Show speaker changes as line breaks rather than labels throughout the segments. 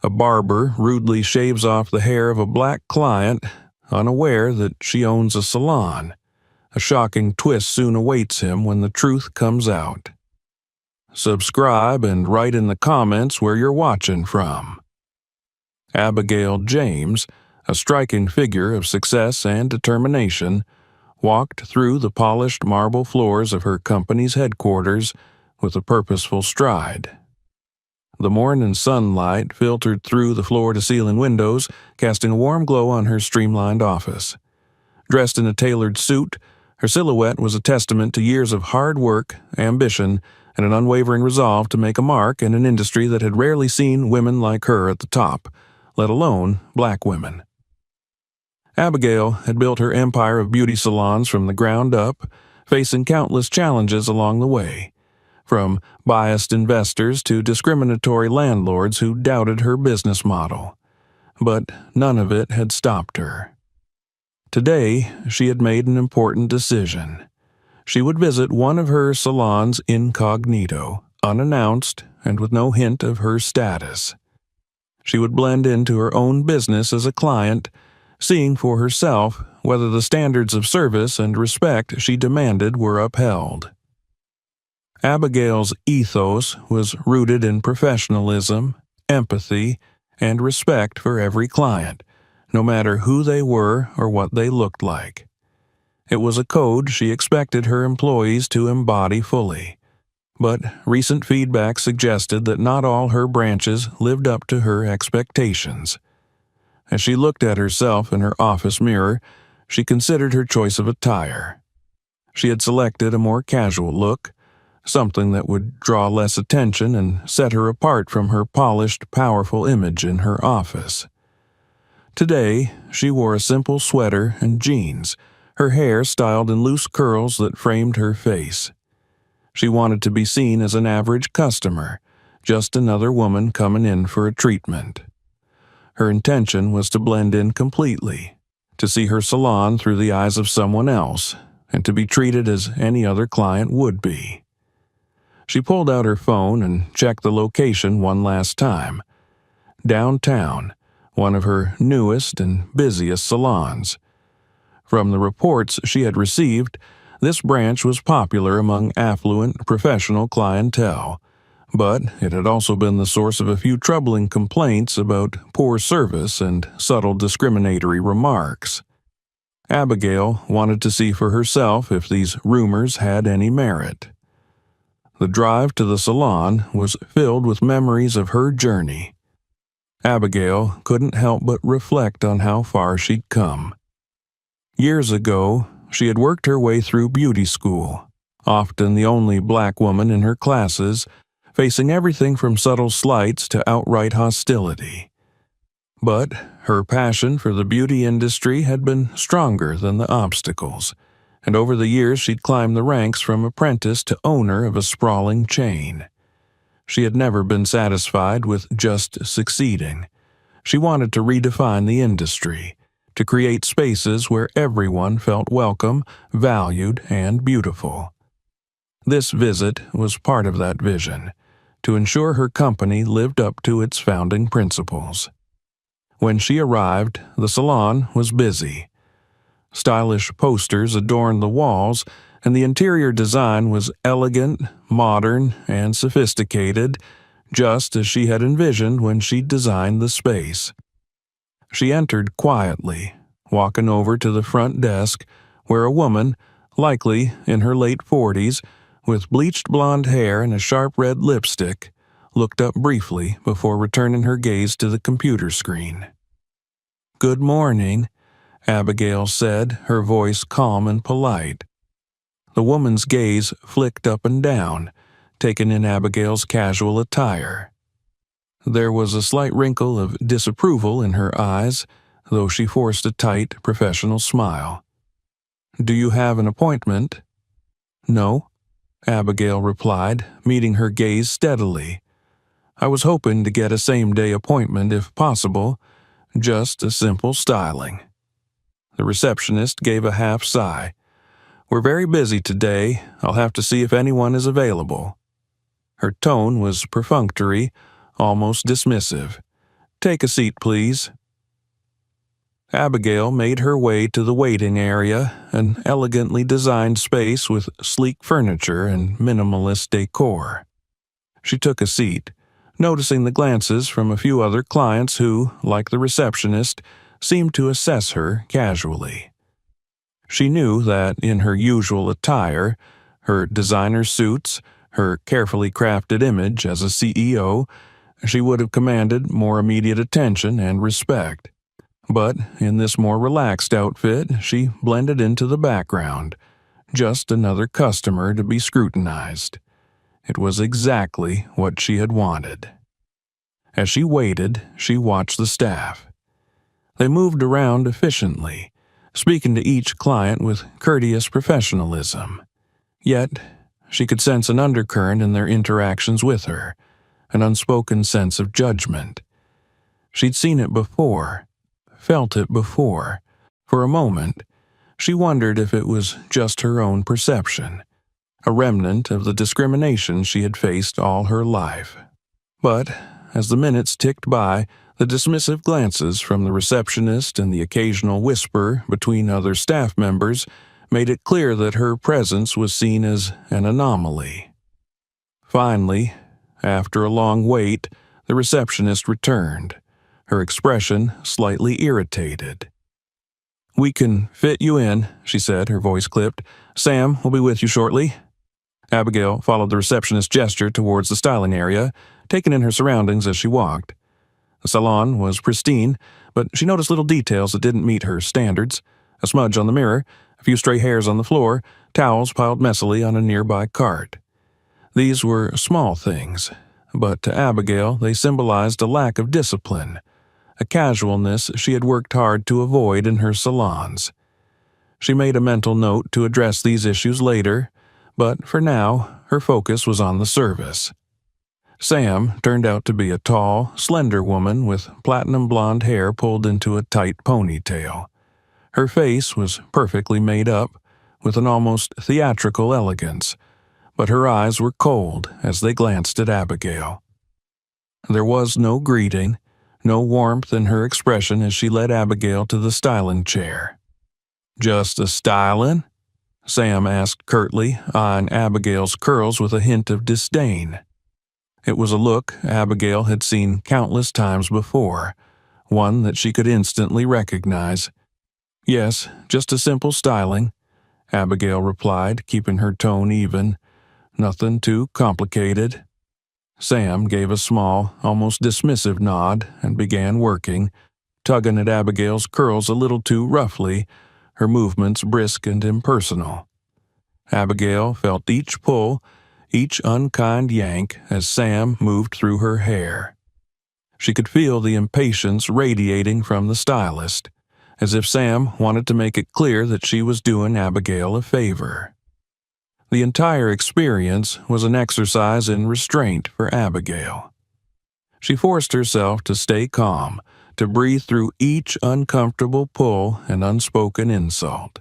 A barber rudely shaves off the hair of a black client, unaware that she owns a salon. A shocking twist soon awaits him when the truth comes out. Subscribe and write in the comments where you're watching from. Abigail James, a striking figure of success and determination, walked through the polished marble floors of her company's headquarters with a purposeful stride. The morning sunlight filtered through the floor-to-ceiling windows, casting a warm glow on her streamlined office. Dressed in a tailored suit, her silhouette was a testament to years of hard work, ambition, and an unwavering resolve to make a mark in an industry that had rarely seen women like her at the top, let alone black women. Abigail had built her empire of beauty salons from the ground up, facing countless challenges along the way, from biased investors to discriminatory landlords who doubted her business model. But none of it had stopped her. Today, she had made an important decision. She would visit one of her salons incognito, unannounced, and with no hint of her status. She would blend into her own business as a client, seeing for herself whether the standards of service and respect she demanded were upheld. Abigail's ethos was rooted in professionalism, empathy, and respect for every client, no matter who they were or what they looked like. It was a code she expected her employees to embody fully, but recent feedback suggested that not all her branches lived up to her expectations. As she looked at herself in her office mirror, she considered her choice of attire. She had selected a more casual look, something that would draw less attention and set her apart from her polished, powerful image in her office. Today, she wore a simple sweater and jeans, her hair styled in loose curls that framed her face. She wanted to be seen as an average customer, just another woman coming in for a treatment. Her intention was to blend in completely, to see her salon through the eyes of someone else, and to be treated as any other client would be. She pulled out her phone and checked the location one last time. Downtown, one of her newest and busiest salons. From the reports she had received, this branch was popular among affluent professional clientele, but it had also been the source of a few troubling complaints about poor service and subtle discriminatory remarks. Abigail wanted to see for herself if these rumors had any merit. The drive to the salon was filled with memories of her journey. Abigail couldn't help but reflect on how far she'd come. Years ago, she had worked her way through beauty school, often the only black woman in her classes, facing everything from subtle slights to outright hostility. But her passion for the beauty industry had been stronger than the obstacles, and over the years she'd climbed the ranks from apprentice to owner of a sprawling chain. She had never been satisfied with just succeeding. She wanted to redefine the industry, to create spaces where everyone felt welcome, valued, and beautiful. This visit was part of that vision, to ensure her company lived up to its founding principles. When she arrived, the salon was busy. Stylish posters adorned the walls, and the interior design was elegant, modern, and sophisticated, just as she had envisioned when she designed the space. She entered quietly, walking over to the front desk, where a woman, likely in her late 40s, with bleached blonde hair and a sharp red lipstick, looked up briefly before returning her gaze to the computer screen. "Good morning," Abigail said, her voice calm and polite. The woman's gaze flicked up and down, taking in Abigail's casual attire. There was a slight wrinkle of disapproval in her eyes, though she forced a tight, professional smile. "Do you have an appointment?" "No," Abigail replied, meeting her gaze steadily. "I was hoping to get a same-day appointment if possible, just a simple styling." The receptionist gave a half sigh. "We're very busy today. I'll have to see if anyone is available." Her tone was perfunctory, almost dismissive. Take a seat, please." Abigail made her way to the waiting area, an elegantly designed space with sleek furniture and minimalist decor. She took a seat, noticing the glances from a few other clients who, like the receptionist, seemed to assess her casually. She knew that in her usual attire, her designer suits, her carefully crafted image as a CEO, she would have commanded more immediate attention and respect. But in this more relaxed outfit, she blended into the background, just another customer to be scrutinized. It was exactly what she had wanted. As she waited, she watched the staff. They moved around efficiently, speaking to each client with courteous professionalism. Yet, she could sense an undercurrent in their interactions with her, an unspoken sense of judgment. She'd seen it before, felt it before. For a moment, she wondered if it was just her own perception, a remnant of the discrimination she had faced all her life. But as the minutes ticked by, the dismissive glances from the receptionist and the occasional whisper between other staff members made it clear that her presence was seen as an anomaly. Finally, after a long wait, the receptionist returned, her expression slightly irritated. "We can fit you in," she said, her voice clipped. "Sam will be with you shortly." Abigail followed the receptionist's gesture towards the styling area, taking in her surroundings as she walked. The salon was pristine, but she noticed little details that didn't meet her standards. A smudge on the mirror, a few stray hairs on the floor, towels piled messily on a nearby cart. These were small things, but to Abigail they symbolized a lack of discipline, a casualness she had worked hard to avoid in her salons. She made a mental note to address these issues later, but for now, her focus was on the service. Sam turned out to be a tall, slender woman with platinum blonde hair pulled into a tight ponytail. Her face was perfectly made up, with an almost theatrical elegance, but her eyes were cold as they glanced at Abigail. There was no greeting, no warmth in her expression as she led Abigail to the styling chair. "Just a stylin'?" Sam asked curtly, eyeing Abigail's curls with a hint of disdain. It was a look Abigail had seen countless times before, one that she could instantly recognize. "Yes, just a simple styling," Abigail replied, keeping her tone even. "Nothing too complicated." Sam gave a small, almost dismissive nod and began working, tugging at Abigail's curls a little too roughly, her movements brisk and impersonal. Abigail felt each pull, each unkind yank as Sam moved through her hair. She could feel the impatience radiating from the stylist, as if Sam wanted to make it clear that she was doing Abigail a favor. The entire experience was an exercise in restraint for Abigail. She forced herself to stay calm, to breathe through each uncomfortable pull and unspoken insult.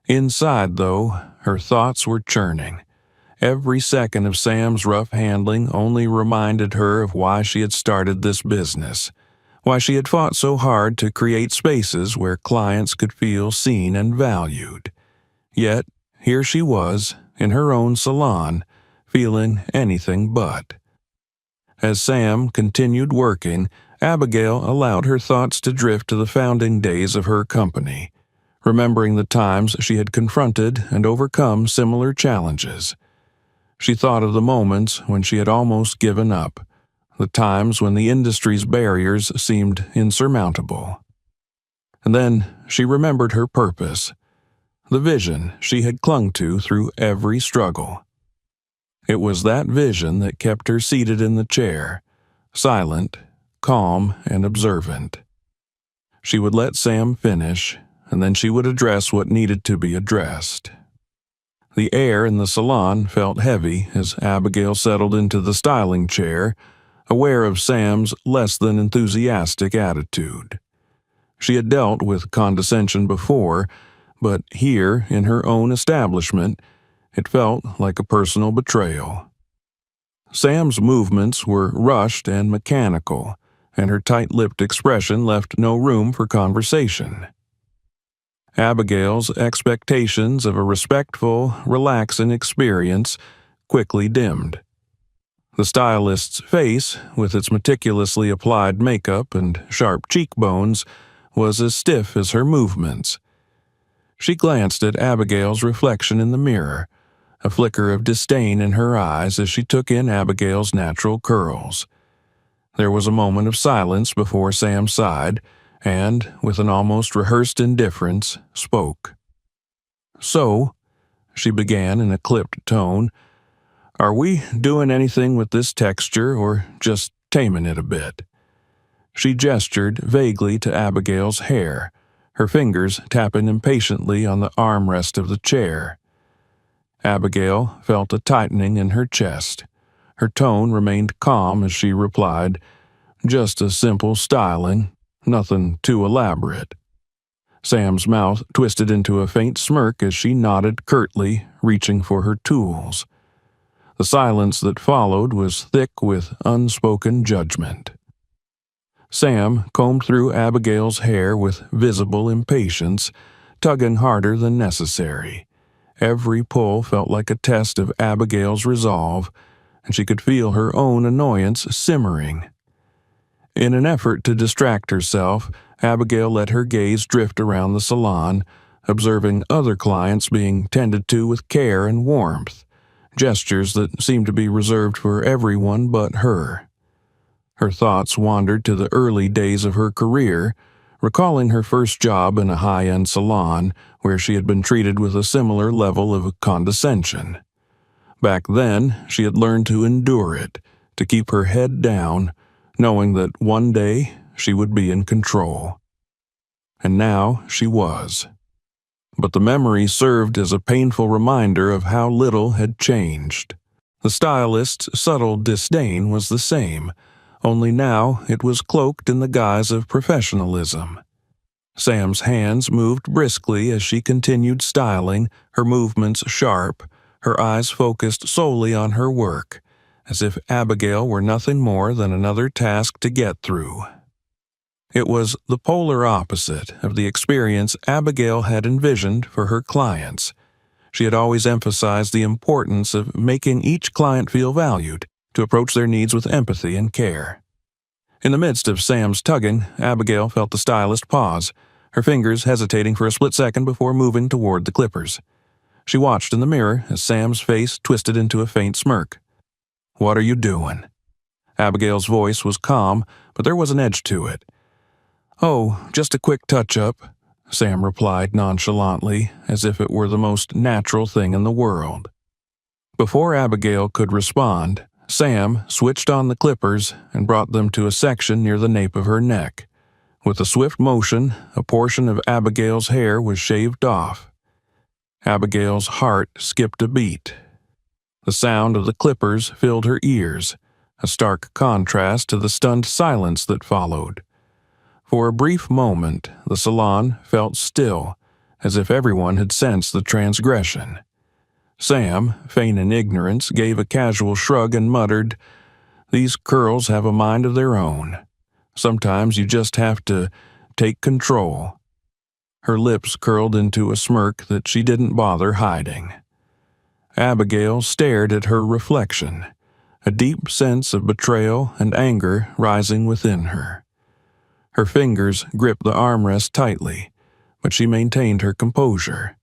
Inside, though, her thoughts were churning. Every second of Sam's rough handling only reminded her of why she had started this business, why she had fought so hard to create spaces where clients could feel seen and valued. Yet, here she was, in her own salon, feeling anything but. As Sam continued working, Abigail allowed her thoughts to drift to the founding days of her company, remembering the times she had confronted and overcome similar challenges. She thought of the moments when she had almost given up, the times when the industry's barriers seemed insurmountable. And then she remembered her purpose, the vision she had clung to through every struggle. It was that vision that kept her seated in the chair, silent, calm, and observant. She would let Sam finish, and then she would address what needed to be addressed. The air in the salon felt heavy as Abigail settled into the styling chair, aware of Sam's less than enthusiastic attitude. She had dealt with condescension before, but here, in her own establishment, it felt like a personal betrayal. Sam's movements were rushed and mechanical, and her tight-lipped expression left no room for conversation. Abigail's expectations of a respectful, relaxing experience quickly dimmed. The stylist's face, with its meticulously applied makeup and sharp cheekbones, was as stiff as her movements. She glanced at Abigail's reflection in the mirror, a flicker of disdain in her eyes as she took in Abigail's natural curls. There was a moment of silence before Sam sighed and, with an almost rehearsed indifference, spoke. "So," she began in a clipped tone, "are we doing anything with this texture or just taming it a bit?" She gestured vaguely to Abigail's hair, her fingers tapping impatiently on the armrest of the chair. Abigail felt a tightening in her chest. Her tone remained calm as she replied, "Just a simple styling, nothing too elaborate." Sam's mouth twisted into a faint smirk as she nodded curtly, reaching for her tools. The silence that followed was thick with unspoken judgment. Sam combed through Abigail's hair with visible impatience, tugging harder than necessary. Every pull felt like a test of Abigail's resolve, and she could feel her own annoyance simmering. In an effort to distract herself, Abigail let her gaze drift around the salon, observing other clients being tended to with care and warmth, gestures that seemed to be reserved for everyone but her. Her thoughts wandered to the early days of her career, recalling her first job in a high-end salon where she had been treated with a similar level of condescension. Back then, she had learned to endure it, to keep her head down, knowing that one day she would be in control. And now she was. But the memory served as a painful reminder of how little had changed. The stylist's subtle disdain was the same, only now it was cloaked in the guise of professionalism. Sam's hands moved briskly as she continued styling, her movements sharp, her eyes focused solely on her work, as if Abigail were nothing more than another task to get through. It was the polar opposite of the experience Abigail had envisioned for her clients. She had always emphasized the importance of making each client feel valued, to approach their needs with empathy and care. In the midst of Sam's tugging, Abigail felt the stylist pause, her fingers hesitating for a split second before moving toward the clippers. She watched in the mirror as Sam's face twisted into a faint smirk. "What are you doing?" Abigail's voice was calm, but there was an edge to it. "Oh, just a quick touch-up," Sam replied nonchalantly, as if it were the most natural thing in the world. Before Abigail could respond, Sam switched on the clippers and brought them to a section near the nape of her neck. With a swift motion, a portion of Abigail's hair was shaved off. Abigail's heart skipped a beat. The sound of the clippers filled her ears, a stark contrast to the stunned silence that followed. For a brief moment, the salon felt still, as if everyone had sensed the transgression. Sam, feigning ignorance, gave a casual shrug and muttered, "These curls have a mind of their own. Sometimes you just have to take control." Her lips curled into a smirk that she didn't bother hiding. Abigail stared at her reflection, a deep sense of betrayal and anger rising within her. Her fingers gripped the armrest tightly, but she maintained her composure.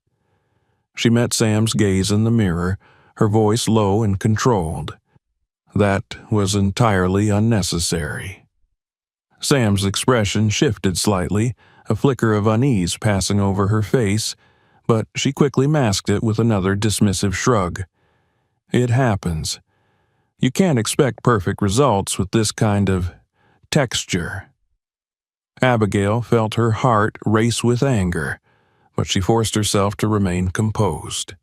She met Sam's gaze in the mirror, her voice low and controlled. That was entirely unnecessary. Sam's expression shifted slightly, a flicker of unease passing over her face, but she quickly masked it with another dismissive shrug. "It happens. You can't expect perfect results with this kind of texture." Abigail felt her heart race with anger, but she forced herself to remain composed.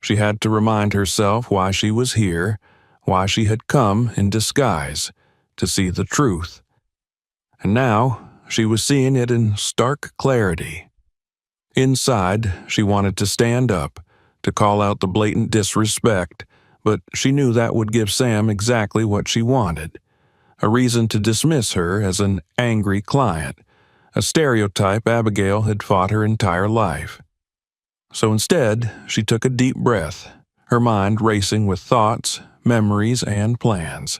She had to remind herself why she was here, why she had come in disguise, to see the truth. And now she was seeing it in stark clarity. Inside, she wanted to stand up, to call out the blatant disrespect, but she knew that would give Sam exactly what she wanted, a reason to dismiss her as an angry client, a stereotype Abigail had fought her entire life. So instead, she took a deep breath, her mind racing with thoughts, memories, and plans.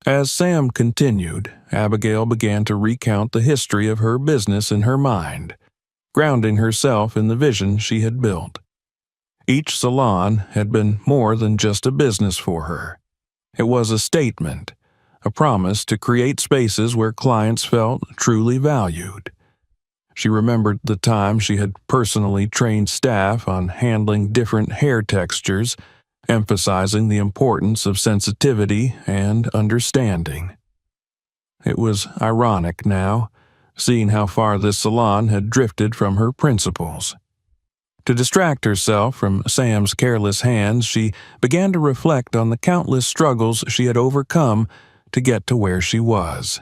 As Sam continued, Abigail began to recount the history of her business in her mind, grounding herself in the vision she had built. Each salon had been more than just a business for her. It was a statement, a promise to create spaces where clients felt truly valued. She remembered the time she had personally trained staff on handling different hair textures, emphasizing the importance of sensitivity and understanding. It was ironic now, seeing how far this salon had drifted from her principles. To distract herself from Sam's careless hands, she began to reflect on the countless struggles she had overcome to get to where she was.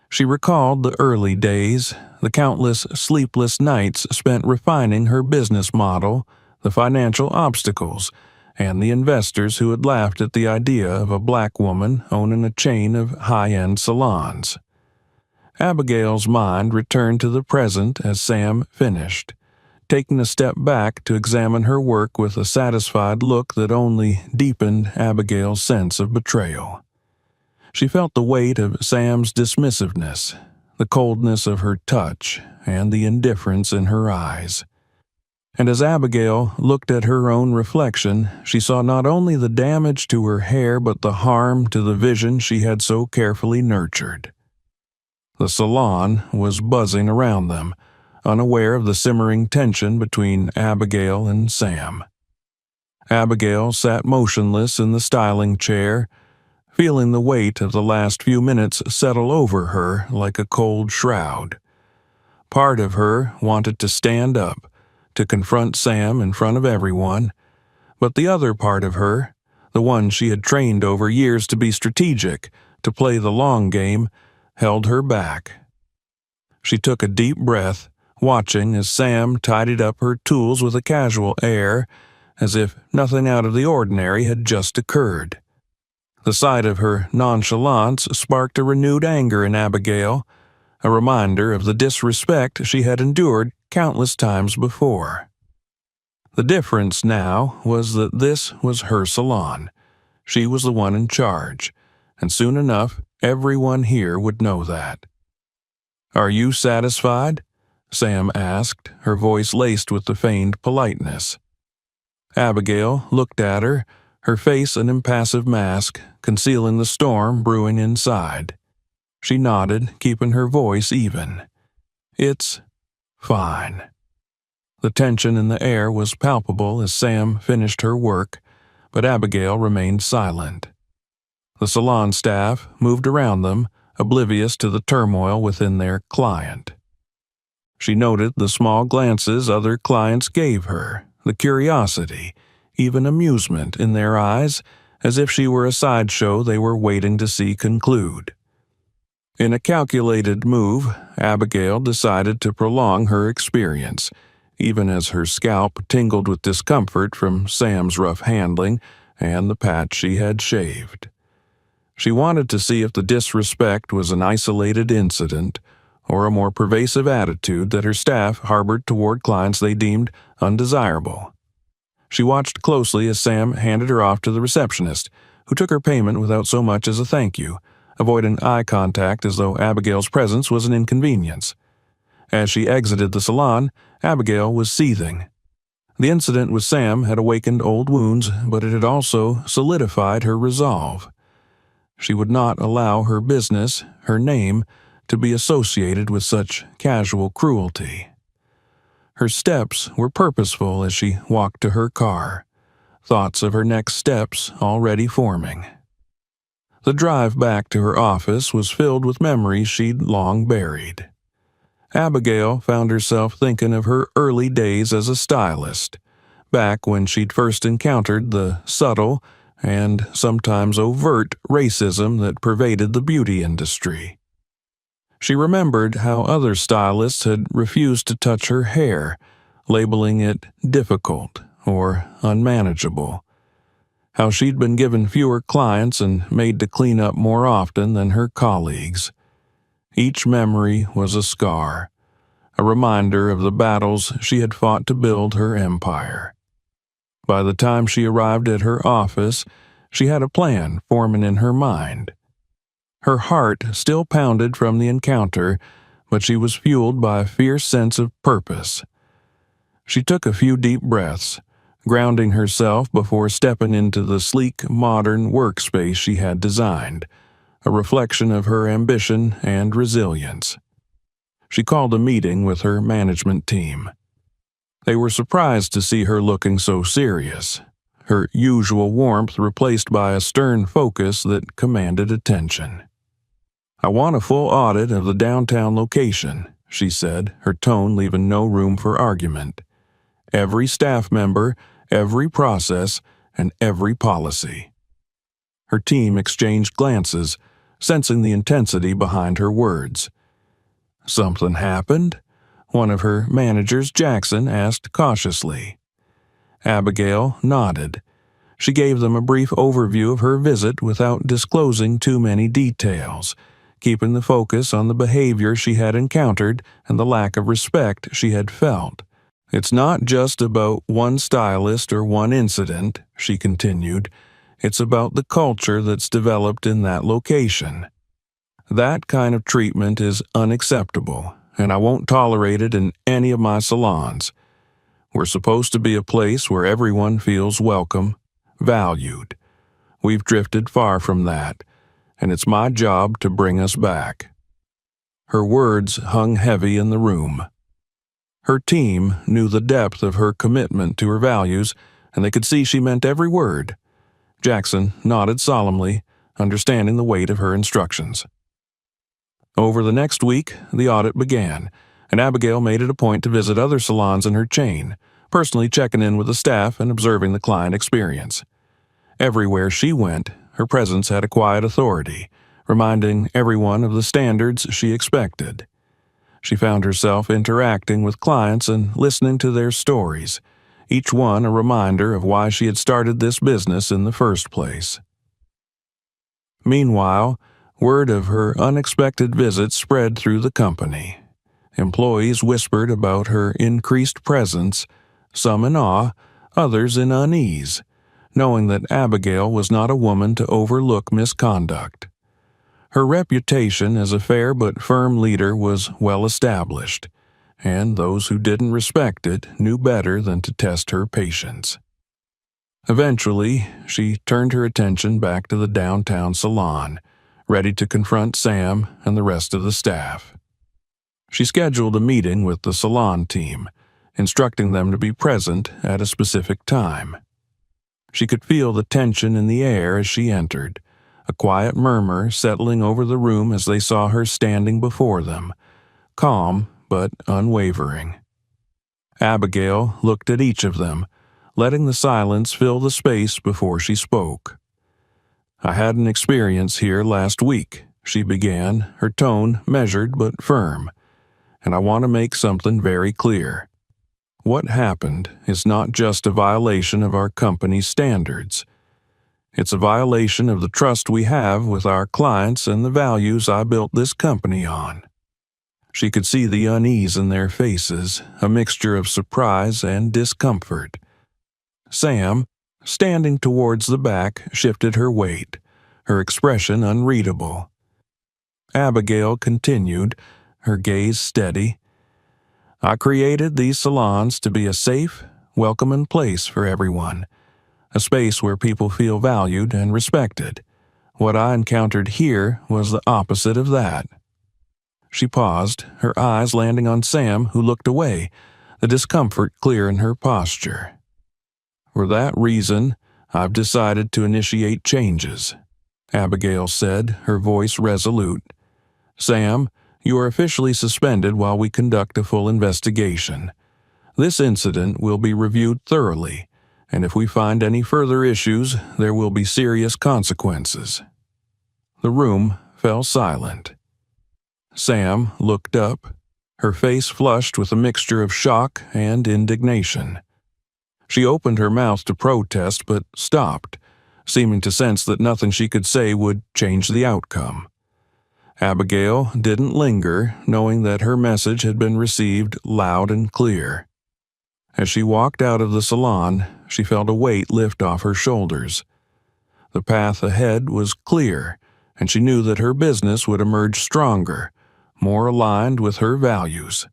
She recalled the early days, the countless sleepless nights spent refining her business model, the financial obstacles, and the investors who had laughed at the idea of a black woman owning a chain of high-end salons. Abigail's mind returned to the present as Sam finished, taking a step back to examine her work with a satisfied look that only deepened Abigail's sense of betrayal. She felt the weight of Sam's dismissiveness, the coldness of her touch, and the indifference in her eyes. And as Abigail looked at her own reflection, she saw not only the damage to her hair but the harm to the vision she had so carefully nurtured. The salon was buzzing around them, unaware of the simmering tension between Abigail and Sam. Abigail sat motionless in the styling chair, feeling the weight of the last few minutes settle over her like a cold shroud. Part of her wanted to stand up, to confront Sam in front of everyone, but the other part of her, the one she had trained over years to be strategic, to play the long game, held her back. She took a deep breath, watching as Sam tidied up her tools with a casual air, as if nothing out of the ordinary had just occurred. The sight of her nonchalance sparked a renewed anger in Abigail, a reminder of the disrespect she had endured countless times before. The difference now was that this was her salon. She was the one in charge, and soon enough everyone here would know that. "Are you satisfied?" Sam asked, her voice laced with the feigned politeness. Abigail looked at her, her face an impassive mask, concealing the storm brewing inside. She nodded, keeping her voice even. "It's fine." The tension in the air was palpable as Sam finished her work, but Abigail remained silent. The salon staff moved around them, oblivious to the turmoil within their client. She noted the small glances other clients gave her, the curiosity, even amusement in their eyes, as if she were a sideshow they were waiting to see conclude. In a calculated move, Abigail decided to prolong her experience, even as her scalp tingled with discomfort from Sam's rough handling and the patch she had shaved. She wanted to see if the disrespect was an isolated incident or a more pervasive attitude that her staff harbored toward clients they deemed undesirable. She watched closely as Sam handed her off to the receptionist, who took her payment without so much as a thank you, avoiding eye contact as though Abigail's presence was an inconvenience. As she exited the salon, Abigail was seething. The incident with Sam had awakened old wounds, but it had also solidified her resolve. She would not allow her business, her name, to be associated with such casual cruelty. Her steps were purposeful as she walked to her car, thoughts of her next steps already forming. The drive back to her office was filled with memories she'd long buried. Abigail found herself thinking of her early days as a stylist, back when she'd first encountered the subtle and sometimes overt racism that pervaded the beauty industry. She remembered how other stylists had refused to touch her hair, labeling it difficult or unmanageable. how she'd been given fewer clients and made to clean up more often than her colleagues. Each memory was a scar, a reminder of the battles she had fought to build her empire. By the time she arrived at her office, she had a plan forming in her mind. Her heart still pounded from the encounter, but she was fueled by a fierce sense of purpose. She took a few deep breaths, grounding herself before stepping into the sleek, modern workspace she had designed, a reflection of her ambition and resilience. She called a meeting with her management team. They were surprised to see her looking so serious, her usual warmth replaced by a stern focus that commanded attention. "I want a full audit of the downtown location," she said, her tone leaving no room for argument. "Every staff member, every process, and every policy." Her team exchanged glances, sensing the intensity behind her words. "Something happened?" one of her managers, Jackson, asked cautiously. Abigail nodded. She gave them a brief overview of her visit without disclosing too many details, keeping the focus on the behavior she had encountered and the lack of respect she had felt. "It's not just about one stylist or one incident," she continued. "It's about the culture that's developed in that location. That kind of treatment is unacceptable, and I won't tolerate it in any of my salons. We're supposed to be a place where everyone feels welcome, valued. We've drifted far from that, and it's my job to bring us back." Her words hung heavy in the room. Her team knew the depth of her commitment to her values, and they could see she meant every word. Jackson nodded solemnly, understanding the weight of her instructions. Over the next week, the audit began, and Abigail made it a point to visit other salons in her chain, personally checking in with the staff and observing the client experience. Everywhere she went, her presence had a quiet authority, reminding everyone of the standards she expected. She found herself interacting with clients and listening to their stories, each one a reminder of why she had started this business in the first place. Meanwhile, word of her unexpected visit spread through the company. Employees whispered about her increased presence, some in awe, others in unease, knowing that Abigail was not a woman to overlook misconduct. Her reputation as a fair but firm leader was well established, and those who didn't respect it knew better than to test her patience. Eventually, she turned her attention back to the downtown salon, ready to confront Sam and the rest of the staff. She scheduled a meeting with the salon team, instructing them to be present at a specific time. She could feel the tension in the air as she entered, a quiet murmur settling over the room as they saw her standing before them, calm but unwavering. Abigail looked at each of them, letting the silence fill the space before she spoke. "I had an experience here last week," she began, her tone measured but firm, "and I want to make something very clear. What happened is not just a violation of our company's standards. It's a violation of the trust we have with our clients and the values I built this company on." She could see the unease in their faces, a mixture of surprise and discomfort. Sam, standing towards the back, shifted her weight, her expression unreadable. Abigail continued, her gaze steady. "I created these salons to be a safe, welcoming place for everyone, a space where people feel valued and respected. What I encountered here was the opposite of that." She paused, her eyes landing on Sam, who looked away, the discomfort clear in her posture. "For that reason, I've decided to initiate changes," Abigail said, her voice resolute. "Sam, you are officially suspended while we conduct a full investigation. This incident will be reviewed thoroughly, and if we find any further issues, there will be serious consequences." The room fell silent. Sam looked up, her face flushed with a mixture of shock and indignation. She opened her mouth to protest but stopped, seeming to sense that nothing she could say would change the outcome. Abigail didn't linger, knowing that her message had been received loud and clear. As she walked out of the salon, she felt a weight lift off her shoulders. The path ahead was clear, and she knew that her business would emerge stronger, more aligned with her values.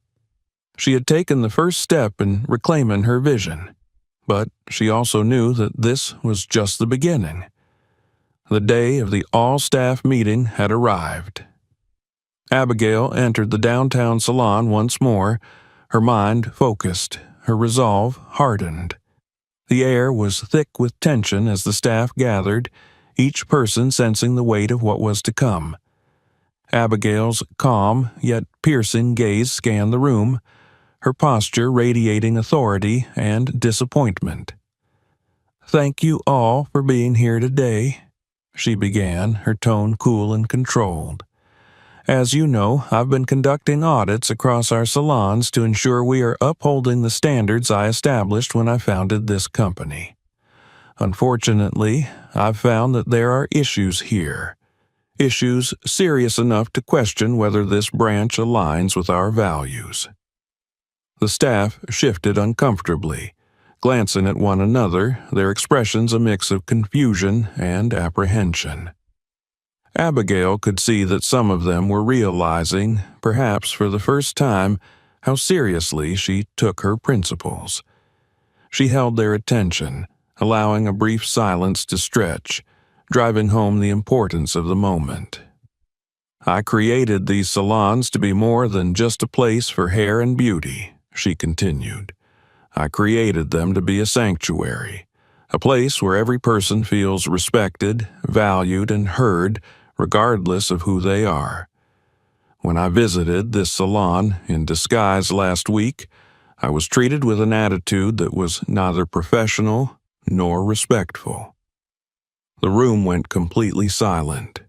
She had taken the first step in reclaiming her vision, but she also knew that this was just the beginning. The day of the all-staff meeting had arrived. Abigail entered the downtown salon once more, her mind focused, her resolve hardened. The air was thick with tension as the staff gathered, each person sensing the weight of what was to come. Abigail's calm yet piercing gaze scanned the room, her posture radiating authority and disappointment. "Thank you all for being here today," she began, her tone cool and controlled. "As you know, I've been conducting audits across our salons to ensure we are upholding the standards I established when I founded this company. Unfortunately, I've found that there are issues here. Issues serious enough to question whether this branch aligns with our values." The staff shifted uncomfortably, glancing at one another, their expressions a mix of confusion and apprehension. Abigail could see that some of them were realizing, perhaps for the first time, how seriously she took her principles. She held their attention, allowing a brief silence to stretch, driving home the importance of the moment. "I created these salons to be more than just a place for hair and beauty," she continued. "I created them to be a sanctuary, a place where every person feels respected, valued, and heard, regardless of who they are. When I visited this salon in disguise last week, I was treated with an attitude that was neither professional nor respectful." The room went completely silent.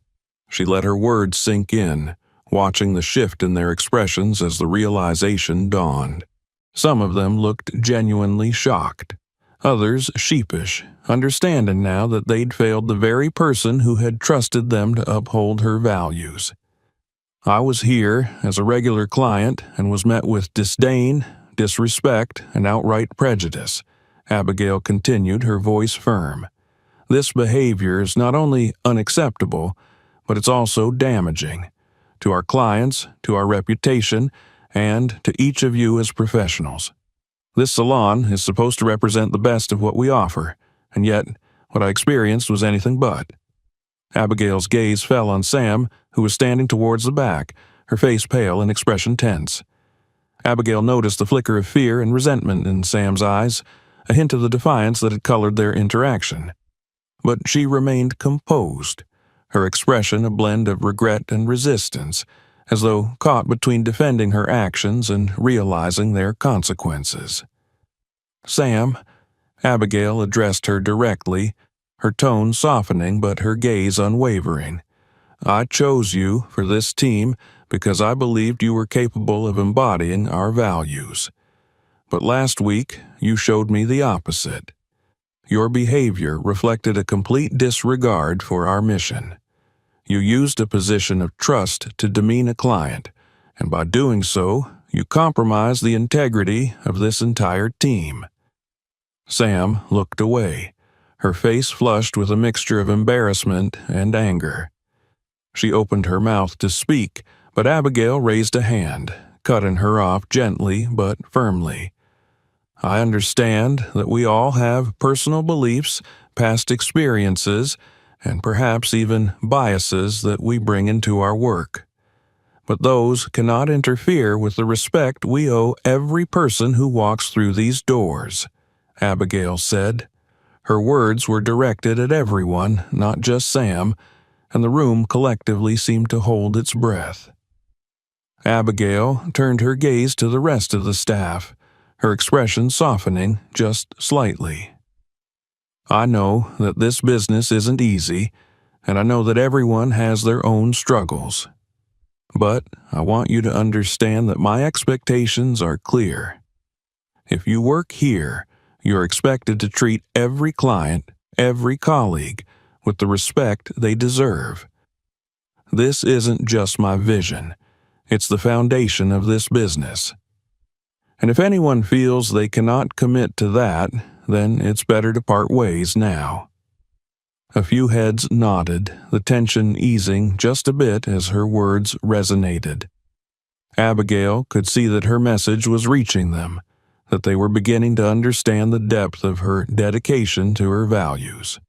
She let her words sink in, watching the shift in their expressions as the realization dawned. Some of them looked genuinely shocked, others sheepish, understanding now that they'd failed the very person who had trusted them to uphold her values. "I was here as a regular client and was met with disdain, disrespect, and outright prejudice," Abigail continued, her voice firm. "This behavior is not only unacceptable, but it's also damaging to our clients, to our reputation, and to each of you as professionals. This salon is supposed to represent the best of what we offer, and yet what I experienced was anything but." Abigail's gaze fell on Sam, who was standing towards the back, her face pale and expression tense. Abigail noticed the flicker of fear and resentment in Sam's eyes, a hint of the defiance that had colored their interaction. But she remained composed, her expression a blend of regret and resistance, as though caught between defending her actions and realizing their consequences. "Sam," Abigail addressed her directly, her tone softening but her gaze unwavering. "I chose you for this team because I believed you were capable of embodying our values. But last week, you showed me the opposite. Your behavior reflected a complete disregard for our mission. You used a position of trust to demean a client, and by doing so, you compromised the integrity of this entire team." Sam looked away, her face flushed with a mixture of embarrassment and anger. She opened her mouth to speak, but Abigail raised a hand, cutting her off gently but firmly. "I understand that we all have personal beliefs, past experiences, and perhaps even biases that we bring into our work. But those cannot interfere with the respect we owe every person who walks through these doors," Abigail said. Her words were directed at everyone, not just Sam, and the room collectively seemed to hold its breath. Abigail turned her gaze to the rest of the staff, her expression softening just slightly. "I know that this business isn't easy, and I know that everyone has their own struggles. But I want you to understand that my expectations are clear. If you work here, you're expected to treat every client, every colleague, with the respect they deserve. This isn't just my vision. It's the foundation of this business. And if anyone feels they cannot commit to that, then it's better to part ways now. A few heads nodded, the tension easing just a bit as her words resonated. Abigail could see that her message was reaching them, that they were beginning to understand the depth of her dedication to her values.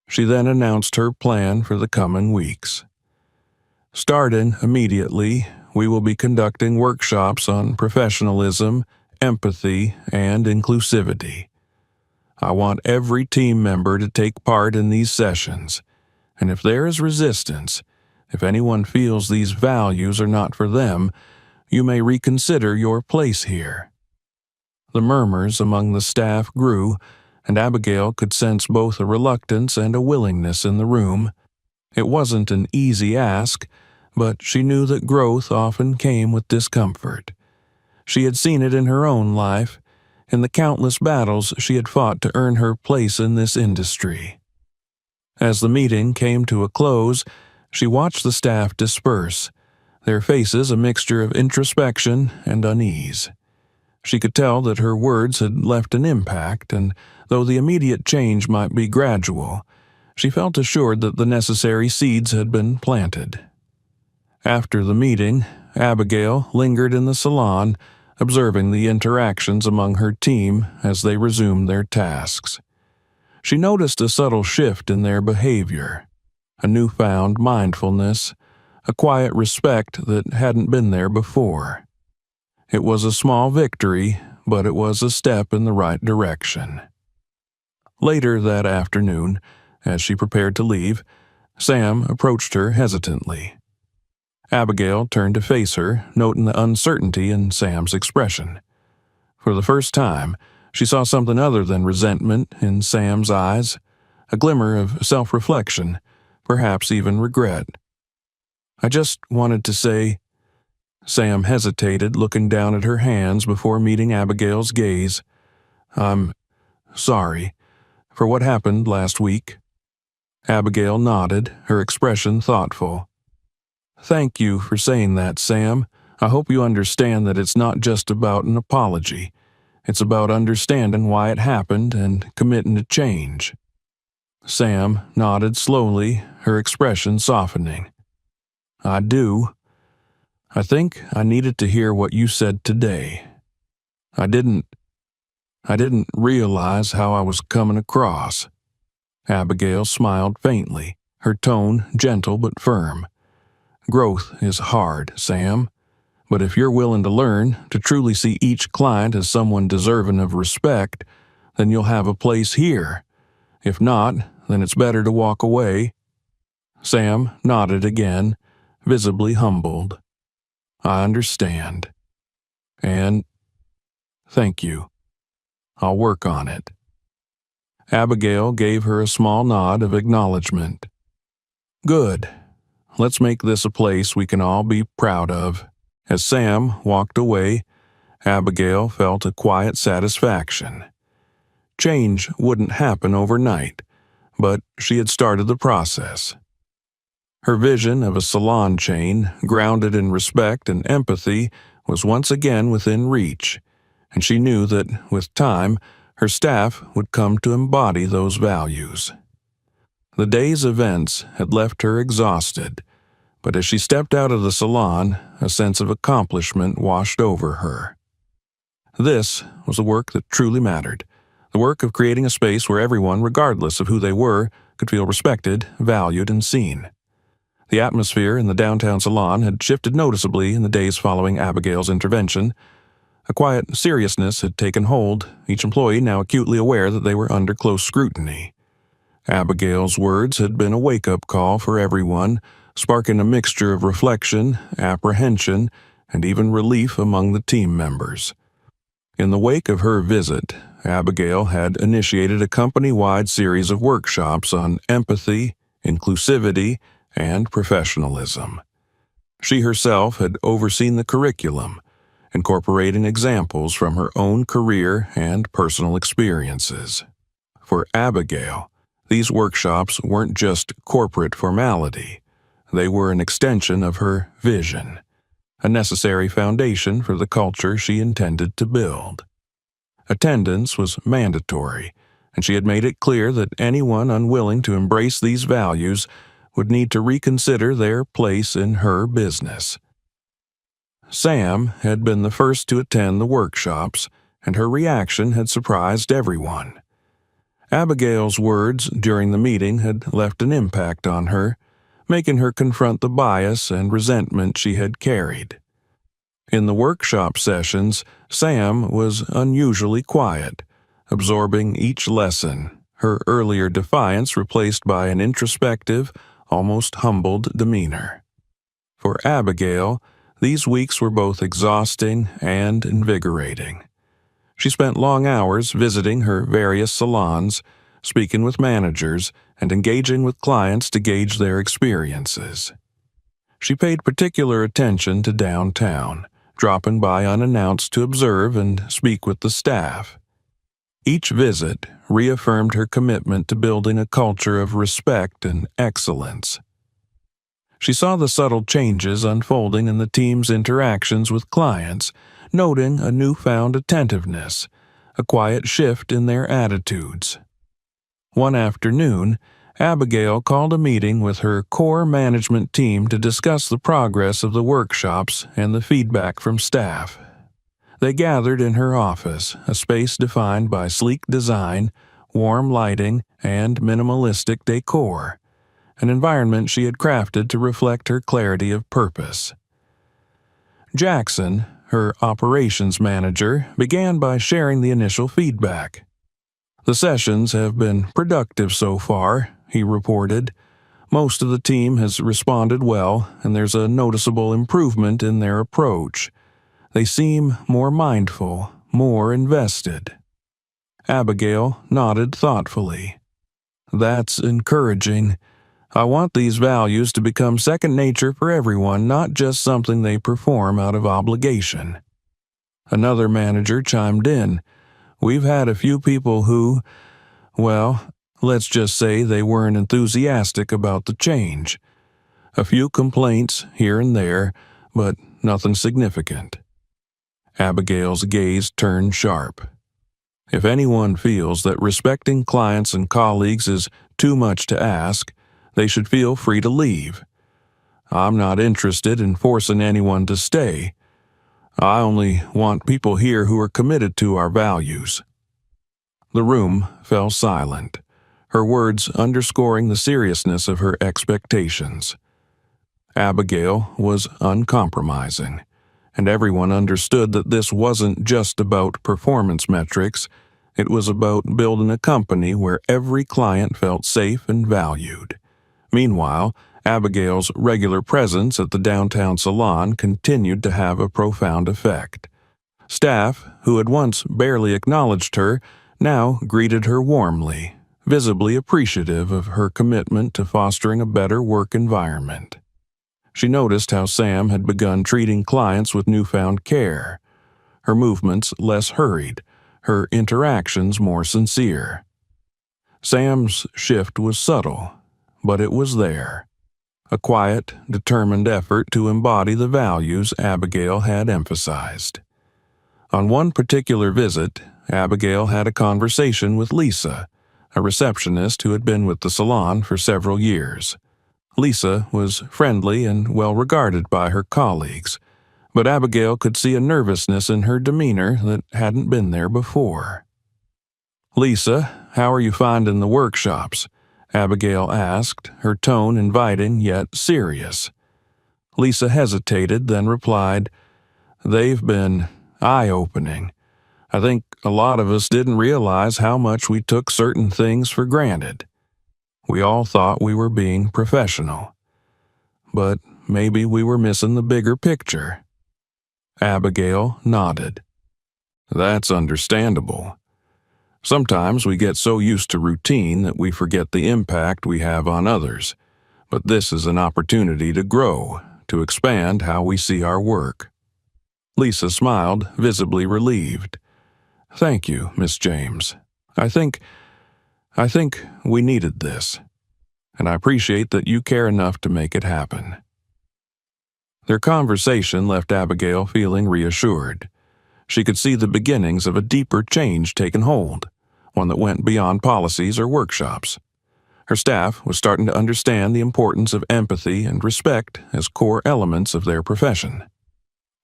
She then announced her plan for the coming weeks. Starting immediately, we will be conducting workshops on professionalism, empathy, and inclusivity. I want every team member to take part in these sessions, and if there is resistance, if anyone feels these values are not for them, you may reconsider your place here. The murmurs among the staff grew, and Abigail could sense both a reluctance and a willingness in the room. It wasn't an easy ask, but she knew that growth often came with discomfort. She had seen it in her own life, in the countless battles she had fought to earn her place in this industry. As the meeting came to a close, she watched the staff disperse, their faces a mixture of introspection and unease. She could tell that her words had left an impact, and though the immediate change might be gradual, she felt assured that the necessary seeds had been planted. After the meeting, Abigail lingered in the salon, observing the interactions among her team as they resumed their tasks. She noticed a subtle shift in their behavior, a newfound mindfulness, a quiet respect that hadn't been there before. It was a small victory, but it was a step in the right direction. Later that afternoon, as she prepared to leave, Sam approached her hesitantly. Abigail turned to face her, noting the uncertainty in Sam's expression. For the first time, she saw something other than resentment in Sam's eyes, a glimmer of self-reflection, perhaps even regret. "I just wanted to say—" Sam hesitated, looking down at her hands before meeting Abigail's gaze. "I'm sorry for what happened last week." Abigail nodded, her expression thoughtful. "Thank you for saying that, Sam. I hope you understand that it's not just about an apology. It's about understanding why it happened and committing to change." Sam nodded slowly, her expression softening. "I do. I think I needed to hear what you said today. I didn't realize how I was coming across." Abigail smiled faintly, her tone gentle but firm. "Growth is hard, Sam, but if you're willing to learn, to truly see each client as someone deserving of respect, then you'll have a place here. If not, then it's better to walk away." Sam nodded again, visibly humbled. "I understand. And thank you. I'll work on it." Abigail gave her a small nod of acknowledgement. "Good. Let's make this a place we can all be proud of." As Sam walked away, Abigail felt a quiet satisfaction. Change wouldn't happen overnight, but she had started the process. Her vision of a salon chain, grounded in respect and empathy, was once again within reach, and she knew that, with time, her staff would come to embody those values. The day's events had left her exhausted, but as she stepped out of the salon, a sense of accomplishment washed over her. This was the work that truly mattered, the work of creating a space where everyone, regardless of who they were, could feel respected, valued, and seen. The atmosphere in the downtown salon had shifted noticeably in the days following Abigail's intervention. A quiet seriousness had taken hold, each employee now acutely aware that they were under close scrutiny. Abigail's words had been a wake-up call for everyone, sparking a mixture of reflection, apprehension, and even relief among the team members. In the wake of her visit, Abigail had initiated a company-wide series of workshops on empathy, inclusivity, and professionalism. She herself had overseen the curriculum, incorporating examples from her own career and personal experiences. For Abigail, These workshops weren't just corporate formality. They were an extension of her vision, a necessary foundation for the culture she intended to build. Attendance was mandatory, and she had made it clear that anyone unwilling to embrace these values would need to reconsider their place in her business. Sam had been the first to attend the workshops, and her reaction had surprised everyone. Abigail's words during the meeting had left an impact on her, making her confront the bias and resentment she had carried. In the workshop sessions, Sam was unusually quiet, absorbing each lesson, her earlier defiance replaced by an introspective, almost humbled demeanor. For Abigail, these weeks were both exhausting and invigorating. She spent long hours visiting her various salons, speaking with managers, and engaging with clients to gauge their experiences. She paid particular attention to downtown, dropping by unannounced to observe and speak with the staff. Each visit reaffirmed her commitment to building a culture of respect and excellence. She saw the subtle changes unfolding in the team's interactions with clients, noting a newfound attentiveness, a quiet shift in their attitudes. One afternoon, Abigail called a meeting with her core management team to discuss the progress of the workshops and the feedback from staff. They gathered in her office, a space defined by sleek design, warm lighting, and minimalistic decor, an environment she had crafted to reflect her clarity of purpose. Jackson, her operations manager, began by sharing the initial feedback. "The sessions have been productive so far," he reported. "Most of the team has responded well, and there's a noticeable improvement in their approach. They seem more mindful, more invested." Abigail nodded thoughtfully. "That's encouraging. I want these values to become second nature for everyone, not just something they perform out of obligation." Another manager chimed in. "We've had a few people who, well, let's just say they weren't enthusiastic about the change. A few complaints here and there, but nothing significant." Abigail's gaze turned sharp. If anyone feels that respecting clients and colleagues is too much to ask, they should feel free to leave. I'm not interested in forcing anyone to stay. I only want people here who are committed to our values. The room fell silent, her words underscoring the seriousness of her expectations. Abigail was uncompromising, and everyone understood that this wasn't just about performance metrics. It was about building a company where every client felt safe and valued. Meanwhile, Abigail's regular presence at the downtown salon continued to have a profound effect. Staff, who had once barely acknowledged her, now greeted her warmly, visibly appreciative of her commitment to fostering a better work environment. She noticed how Sam had begun treating clients with newfound care, her movements less hurried, her interactions more sincere. Sam's shift was subtle, but it was there. A quiet, determined effort to embody the values Abigail had emphasized. On one particular visit, Abigail had a conversation with Lisa, a receptionist who had been with the salon for several years. Lisa was friendly and well regarded by her colleagues, but Abigail could see a nervousness in her demeanor that hadn't been there before. "Lisa, how are you finding the workshops?" Abigail asked, her tone inviting yet serious. Lisa hesitated, then replied, "They've been eye-opening. I think a lot of us didn't realize how much we took certain things for granted. We all thought we were being professional. But maybe we were missing the bigger picture." Abigail nodded. "That's understandable. Sometimes we get so used to routine that we forget the impact we have on others, but this is an opportunity to grow, to expand how we see our work." Lisa smiled, visibly relieved. "Thank you, Miss James. I think I think we needed this, and I appreciate that you care enough to make it happen." Their conversation left Abigail feeling reassured. She could see the beginnings of a deeper change taking hold, one that went beyond policies or workshops. Her staff was starting to understand the importance of empathy and respect as core elements of their profession.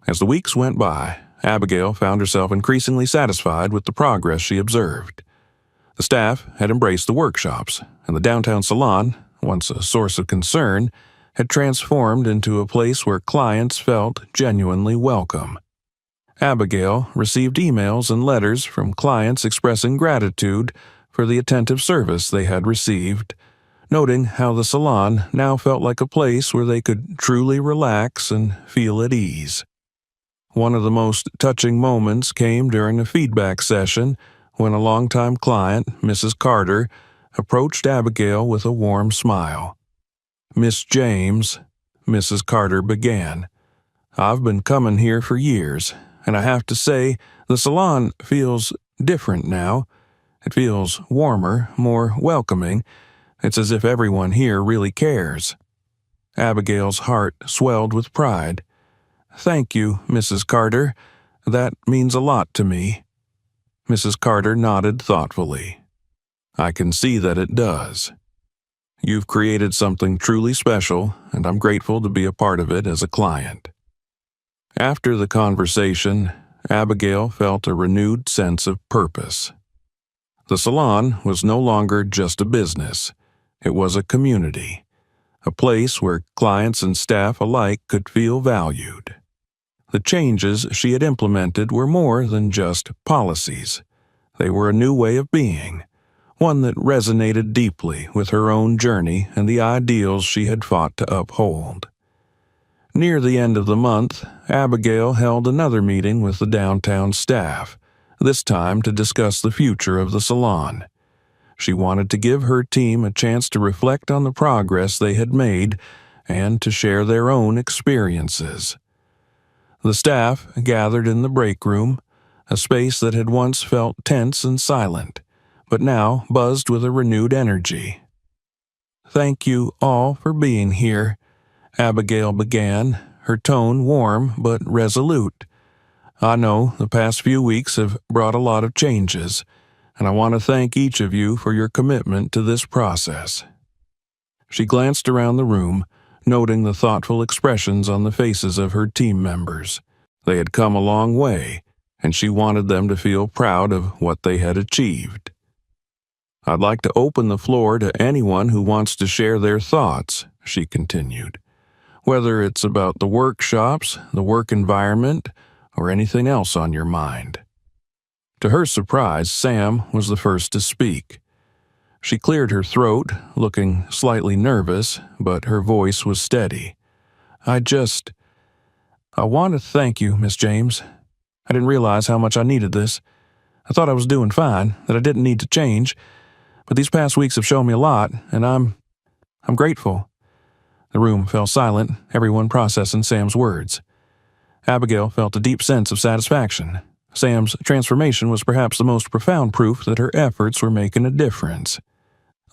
As the weeks went by, Abigail found herself increasingly satisfied with the progress she observed. The staff had embraced the workshops, and the downtown salon, once a source of concern, had transformed into a place where clients felt genuinely welcome. Abigail received emails and letters from clients expressing gratitude for the attentive service they had received, noting how the salon now felt like a place where they could truly relax and feel at ease. One of the most touching moments came during a feedback session when a longtime client, Mrs. Carter, approached Abigail with a warm smile. "Miss James," Mrs. Carter began, "I've been coming here for years, and I have to say the salon feels different now. It feels warmer, more welcoming. It's as if everyone here really cares." Abigail's heart swelled with pride. "Thank you, Mrs. Carter. That means a lot to me." Mrs. Carter nodded thoughtfully. "I can see that it does. You've created something truly special, and I'm grateful to be a part of it as a client." After the conversation, Abigail felt a renewed sense of purpose. The salon was no longer just a business. It was a community, a place where clients and staff alike could feel valued. The changes she had implemented were more than just policies. They were a new way of being, one that resonated deeply with her own journey and the ideals she had fought to uphold. Near the end of the month, Abigail held another meeting with the downtown staff, this time to discuss the future of the salon. She wanted to give her team a chance to reflect on the progress they had made and to share their own experiences. The staff gathered in the break room, a space that had once felt tense and silent, but now buzzed with a renewed energy. "Thank you all for being here," Abigail began, her tone warm but resolute. "I know the past few weeks have brought a lot of changes, and I want to thank each of you for your commitment to this process." She glanced around the room, noting the thoughtful expressions on the faces of her team members. They had come a long way, and she wanted them to feel proud of what they had achieved. "I'd like to open the floor to anyone who wants to share their thoughts," she continued, "whether it's about the workshops, the work environment, or anything else on your mind." To her surprise, Sam was the first to speak. She cleared her throat, looking slightly nervous, but her voice was steady. I want to thank you, Miss James. I didn't realize how much I needed this. I thought I was doing fine, that I didn't need to change, but these past weeks have shown me a lot, and I'm grateful." The room fell silent, everyone processing Sam's words. Abigail felt a deep sense of satisfaction. Sam's transformation was perhaps the most profound proof that her efforts were making a difference.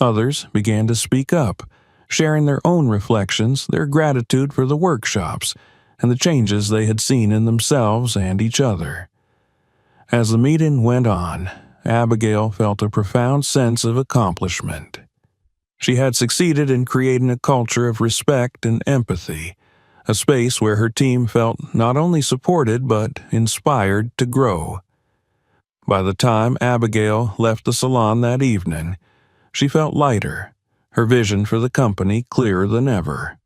Others began to speak up, sharing their own reflections, their gratitude for the workshops, and the changes they had seen in themselves and each other. As the meeting went on, Abigail felt a profound sense of accomplishment. She had succeeded in creating a culture of respect and empathy, a space where her team felt not only supported but inspired to grow. By the time Abigail left the salon that evening, she felt lighter, her vision for the company clearer than ever.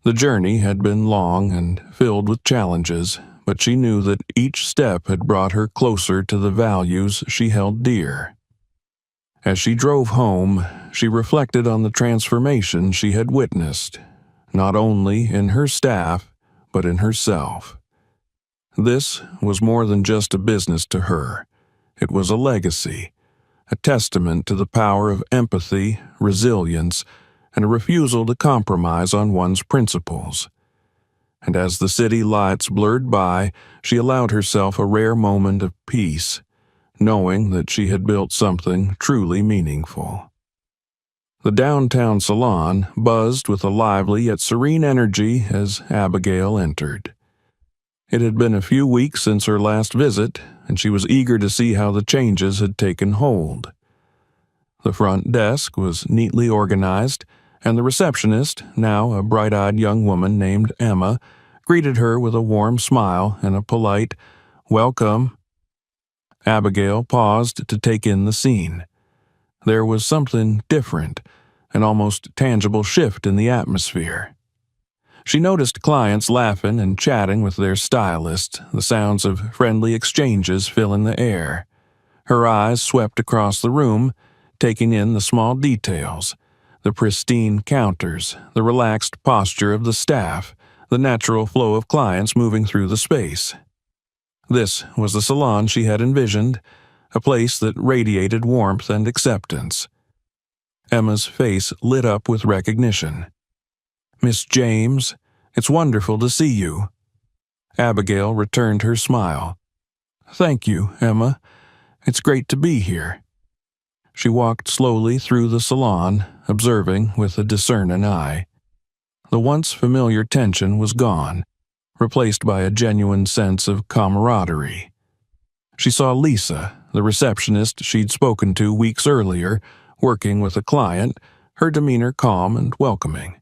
The journey had been long and filled with challenges, but she knew that each step had brought her closer to the values she held dear. As she drove home, she reflected on the transformation she had witnessed, not only in her staff, but in herself. This was more than just a business to her. It was a legacy, a testament to the power of empathy, resilience, and a refusal to compromise on one's principles. And as the city lights blurred by, she allowed herself a rare moment of peace, knowing that she had built something truly meaningful. The downtown salon buzzed with a lively yet serene energy as Abigail entered. It had been a few weeks since her last visit, and she was eager to see how the changes had taken hold. The front desk was neatly organized, and the receptionist, now a bright-eyed young woman named Emma, greeted her with a warm smile and a polite, "Welcome." Abigail paused to take in the scene. There was something different, an almost tangible shift in the atmosphere. She noticed clients laughing and chatting with their stylist, the sounds of friendly exchanges filling the air. Her eyes swept across the room, taking in the small details, the pristine counters, the relaxed posture of the staff, the natural flow of clients moving through the space. This was the salon she had envisioned, a place that radiated warmth and acceptance. Emma's face lit up with recognition. "Miss James, it's wonderful to see you." Abigail returned her smile. "Thank you, Emma. It's great to be here." She walked slowly through the salon, observing with a discerning eye. The once familiar tension was gone, replaced by a genuine sense of camaraderie. She saw Lisa, the receptionist she'd spoken to weeks earlier, working with a client, her demeanor calm and welcoming.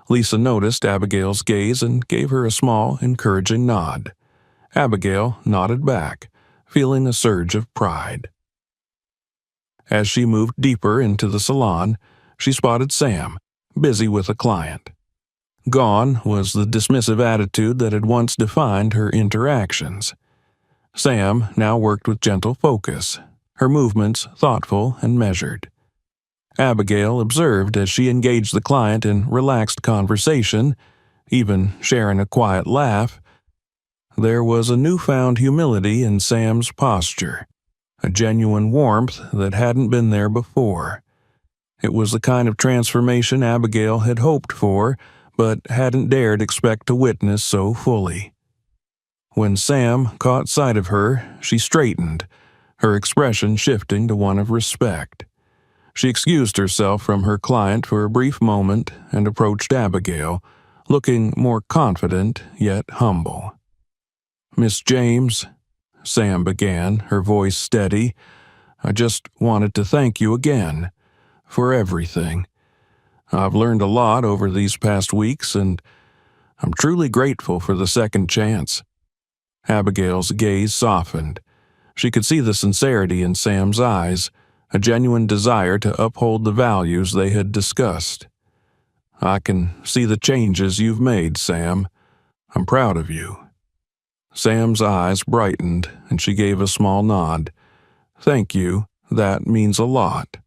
Lisa noticed Abigail's gaze and gave her a small, encouraging nod. Abigail nodded back, feeling a surge of pride. As she moved deeper into the salon, she spotted Sam, busy with a client. Gone was the dismissive attitude that had once defined her interactions. Sam now worked with gentle focus, her movements thoughtful and measured. Abigail observed as she engaged the client in relaxed conversation, even sharing a quiet laugh. There was a newfound humility in Sam's posture, a genuine warmth that hadn't been there before. It was the kind of transformation Abigail had hoped for, but hadn't dared expect to witness so fully. When Sam caught sight of her, she straightened, her expression shifting to one of respect. She excused herself from her client for a brief moment and approached Abigail, looking more confident yet humble. "Miss James," Sam began, her voice steady, "I just wanted to thank you again for everything. I've learned a lot over these past weeks, and I'm truly grateful for the second chance." Abigail's gaze softened. She could see the sincerity in Sam's eyes, a genuine desire to uphold the values they had discussed. "I can see the changes you've made, Sam. I'm proud of you." Sam's eyes brightened, and she gave a small nod. "Thank you. That means a lot."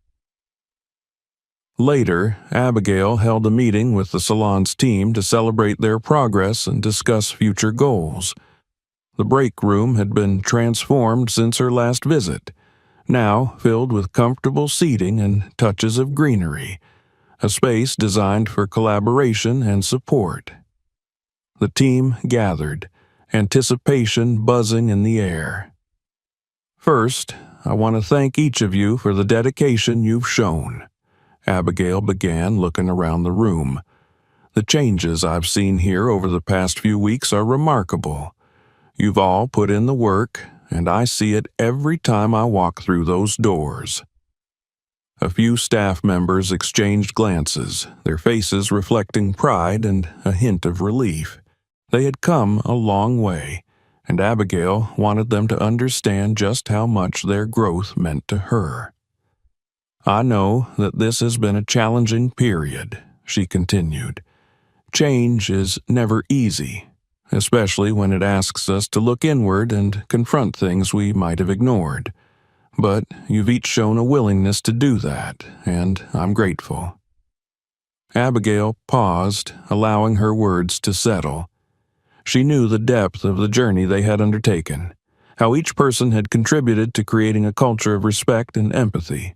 Later, Abigail held a meeting with the salon's team to celebrate their progress and discuss future goals. The break room had been transformed since her last visit, now filled with comfortable seating and touches of greenery, a space designed for collaboration and support. The team gathered, anticipation buzzing in the air. "First, I want to thank each of you for the dedication you've shown," Abigail began, looking around the room. "The changes I've seen here over the past few weeks are remarkable. You've all put in the work, and I see it every time I walk through those doors." A few staff members exchanged glances, their faces reflecting pride and a hint of relief. They had come a long way, and Abigail wanted them to understand just how much their growth meant to her. "I know that this has been a challenging period," she continued. "Change is never easy, especially when it asks us to look inward and confront things we might have ignored. But you've each shown a willingness to do that, and I'm grateful." Abigail paused, allowing her words to settle. She knew the depth of the journey they had undertaken, how each person had contributed to creating a culture of respect and empathy.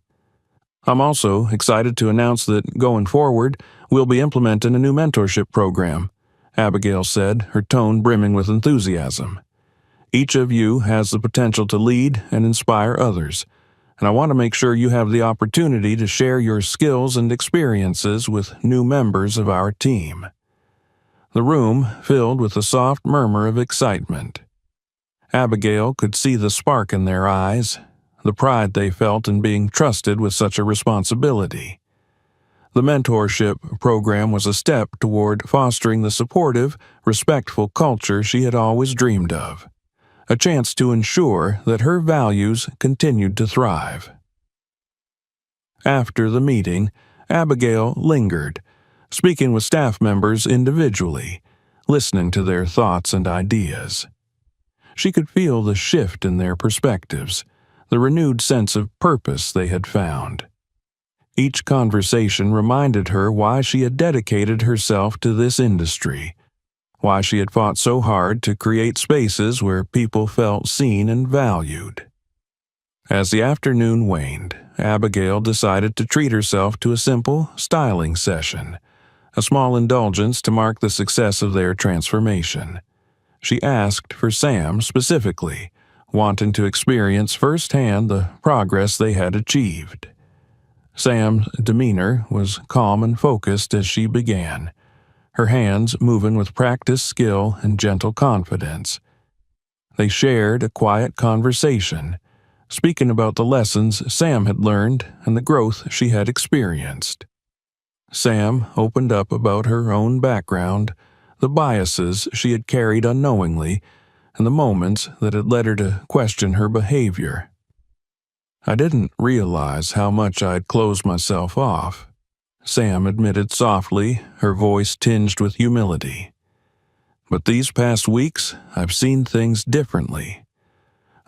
"I'm also excited to announce that, going forward, we'll be implementing a new mentorship program," Abigail said, her tone brimming with enthusiasm. Each of you has the potential to lead and inspire others, and I want to make sure you have the opportunity to share your skills and experiences with new members of our team." The room filled with a soft murmur of excitement. Abigail could see the spark in their eyes, the pride they felt in being trusted with such a responsibility. The mentorship program was a step toward fostering the supportive, respectful culture she had always dreamed of, a chance to ensure that her values continued to thrive. After the meeting, Abigail lingered, speaking with staff members individually, listening to their thoughts and ideas. She could feel the shift in their perspectives, the renewed sense of purpose they had found. Each conversation reminded her why she had dedicated herself to this industry, why she had fought so hard to create spaces where people felt seen and valued. As the afternoon waned, Abigail decided to treat herself to a simple styling session, a small indulgence to mark the success of their transformation. She asked for Sam specifically, wanting to experience firsthand the progress they had achieved. Sam's demeanor was calm and focused as she began, her hands moving with practiced skill and gentle confidence. They shared a quiet conversation, speaking about the lessons Sam had learned and the growth she had experienced. Sam opened up about her own background, the biases she had carried unknowingly, and the moments that had led her to question her behavior. "I didn't realize how much I'd closed myself off," Sam admitted softly, her voice tinged with humility. "But these past weeks, I've seen things differently.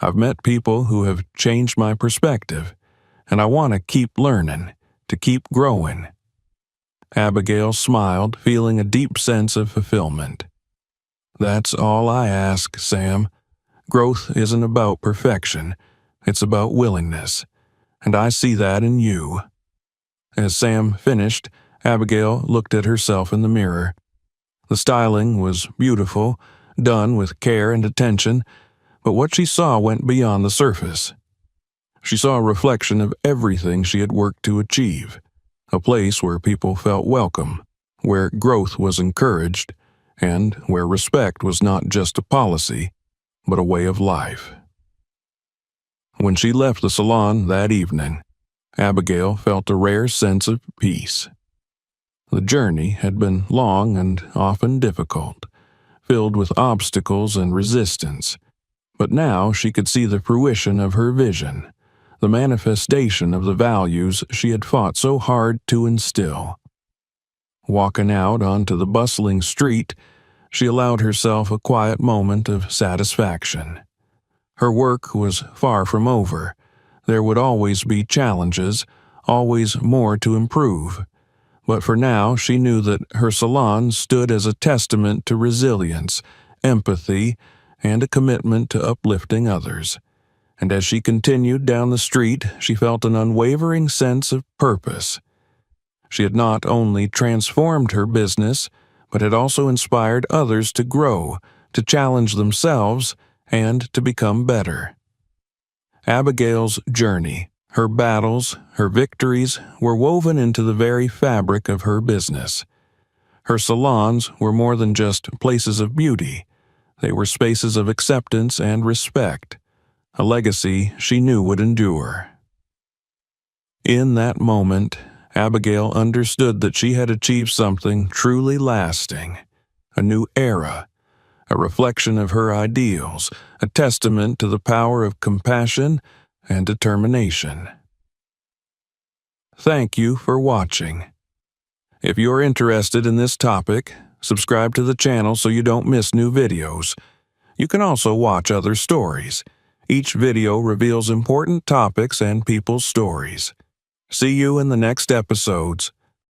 I've met people who have changed my perspective, and I want to keep learning, to keep growing." Abigail smiled, feeling a deep sense of fulfillment. "That's all I ask, Sam. Growth isn't about perfection, it's about willingness, and I see that in you." As Sam finished, Abigail looked at herself in the mirror. The styling was beautiful, done with care and attention, but what she saw went beyond the surface. She saw a reflection of everything she had worked to achieve, a place where people felt welcome, where growth was encouraged, and where respect was not just a policy, but a way of life. When she left the salon that evening, Abigail felt a rare sense of peace. The journey had been long and often difficult, filled with obstacles and resistance, but now she could see the fruition of her vision, the manifestation of the values she had fought so hard to instill. Walking out onto the bustling street, she allowed herself a quiet moment of satisfaction. Her work was far from over. There would always be challenges, always more to improve. But for now, she knew that her salon stood as a testament to resilience, empathy, and a commitment to uplifting others. And as she continued down the street, she felt an unwavering sense of purpose. She had not only transformed her business, but had also inspired others to grow, to challenge themselves, and to become better. Abigail's journey, her battles, her victories were woven into the very fabric of her business. Her salons were more than just places of beauty. They were spaces of acceptance and respect, a legacy she knew would endure. In that moment, Abigail understood that she had achieved something truly lasting, a new era, a reflection of her ideals, a testament to the power of compassion and determination. Thank you for watching. If you're interested in this topic, subscribe to the channel so you don't miss new videos. You can also watch other stories. Each video reveals important topics and people's stories. See you in the next episodes.